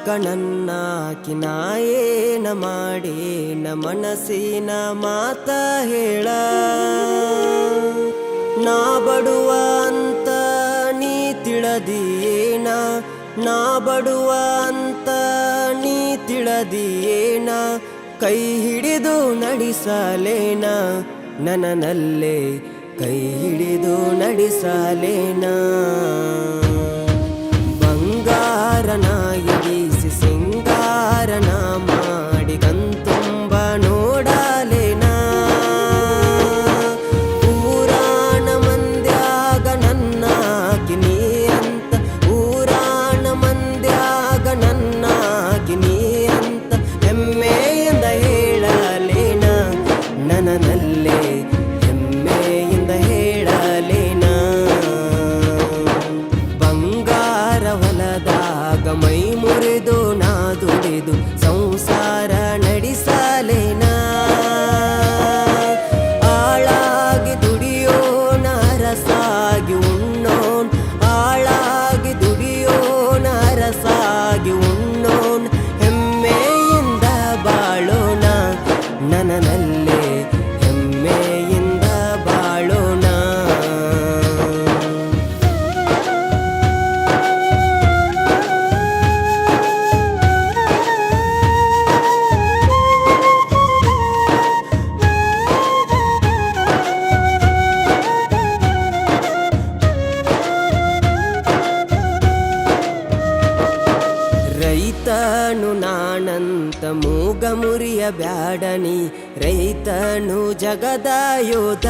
ಕಣನ್ನಾಕಿ ನಾಯೇನ ಮಾಡೇನ ಮನಸ್ಸಿನ ಮಾತ ಹೇಳ. ನಾ ಬಡುವ ಅಂತ ನೀ ತಿಳದಿಯೇನ, ನಾ ಬಡುವ ಅಂತ ನೀ ತಿಳದಿಯೇನ, ಕೈ ಹಿಡಿದು ನಡೆಸಲೇನ ನನ್ನಲ್ಲೇ ಕೈ ಹಿಡಿದು ನಡೆಸಲೇನ. ಬಂಗಾರನ ಎಗಿಸಿ ಸಿಂಗಾರನ ಮಾಡಿ ಕಣ್ತುಂಬ ನೋಡಲೇನ. ಊರಾಣ ಮಂದ್ಯಾಗ ನನ್ನಾಕಿ ನೀ ಅಂತ, ಊರಾಣ ಮಂದ್ಯಾಗ ನನ್ನಾಕಿ ನೀ ಅಂತ ಹೆಮ್ಮೆಯಿಂದ ಹೇಳಲೇನ ನನ್ನಲ್ಲೇ ಹೆಮ್ಮೆಯಿಂದ ಹೇಳಲೇನ. ಬಂಗಾರ ಹೊಲದಾಗ ಮೈ ಮುರಿದು ನಾ ದುಡಿದು ಸಂಸಾರ ನಡೆಸಲೇನ. ಆಳಾಗಿ ದುಡಿಯೋಣ ಅರಸಾಗಿ ಉಣ್ಣೋಣ, ಆಳಾಗಿ ದುಡಿಯೋಣ ಅರಸಾಗಿ ಉಣ್ಣೋಣ, ಹೆಮ್ಮೆಯಿಂದ ಬಾಳೋಣ ನನ್ನಲ್ಲೇ ಹೆಮ್ಮೆಯಿಂದ ಬಾಳೋಣ. ರೈತನು ನಾನಂತ ಮೂಗ ಮುರಿಯ ಬ್ಯಾಡನಿ, ರೈತನು ಜಗದ ಯೋಧ.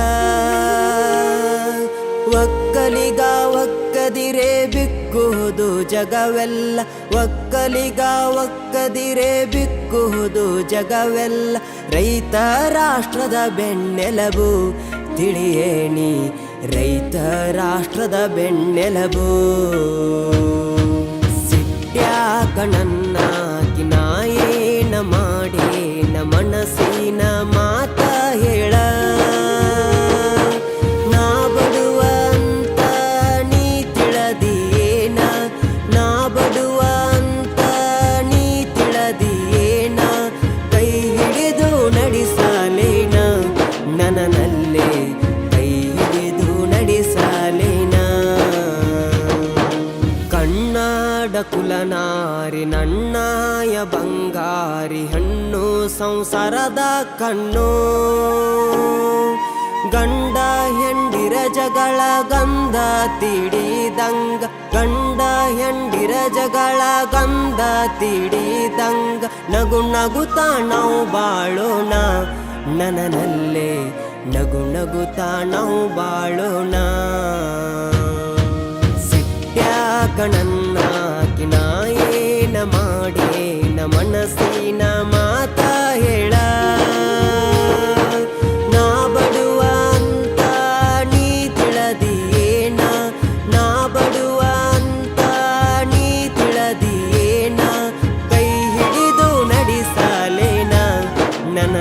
ಒಕ್ಕಲಿಗ ಒಕ್ಕದಿರೆ ಬಿಕ್ಕುವುದು ಜಗವೆಲ್ಲ, ಒಕ್ಕಲಿಗ ಒಕ್ಕದಿರೆ ಬಿಕ್ಕುವುದು ಜಗವೆಲ್ಲ. ರೈತ ರಾಷ್ಟ್ರದ ಬೆನ್ನೆಲುಬು ತಿಳಿಯೇನಿ, ರೈತ ರಾಷ್ಟ್ರದ ಬೆನ್ನೆಲುಬು. ಕಣನ್ನಾಕಿ ನಾಯೇನ ಮಾಡೇನ ಮನಸ್ಸಿನ ಮಾತ ಹೇಳ. ನಾ ಬಡುವ ಅಂತ ನೀ ತಿಳದಿಯೇನ, ನಾ ಬಡುವ ಅಂತ ನೀ ತಿಳದಿಯೇನ, ಕೈ ಹಿಡಿದು ನಡೆಸಲೇನ ನನ್ನಲ್ಲೇ ಕೈ ಹಿಡಿದು ನಡೆಸಲೇನ. ಕನ್ನಡ ಕುಲನಾರಿ ನನ್ನಾಯ ಬಂಗಾರಿ ಹಣ್ಣು ಸಂಸಾರದ ಕಣ್ಣು. ಗಂಡ ಹೆಂಡಿರ ಜಗಳ ಗಂಧ ತಿಡಿದಂಗ, ಗಂಡ ಹೆಂಡಿರ ಜಗಳ ಗಂಧ ತಿಡಿದಂಗ, ನಗು ನಗುತ್ತಾ ನಾವು ಬಾಳೋಣ ನನ್ನಲ್ಲೇ ನಗು ನಗುತ್ತಾ ನಾವು ಬಾಳೋಣ. ಕಣನ್ನಾಕಿ ನಾಯೇನ ಮಾಡೇನ ಮನಸ್ಸಿನ ಮಾತ ಹೇಳ. ನಾ ಬಡುವ ಅಂತ ನೀ ತಿಳದಿಯೇನ, ನಾ ಬಡುವ ಅಂತ ನೀ ತಿಳದಿಯೇನ, ಕೈ ಹಿಡಿದು ನಡೆಸಲೇನ ನನ್ನ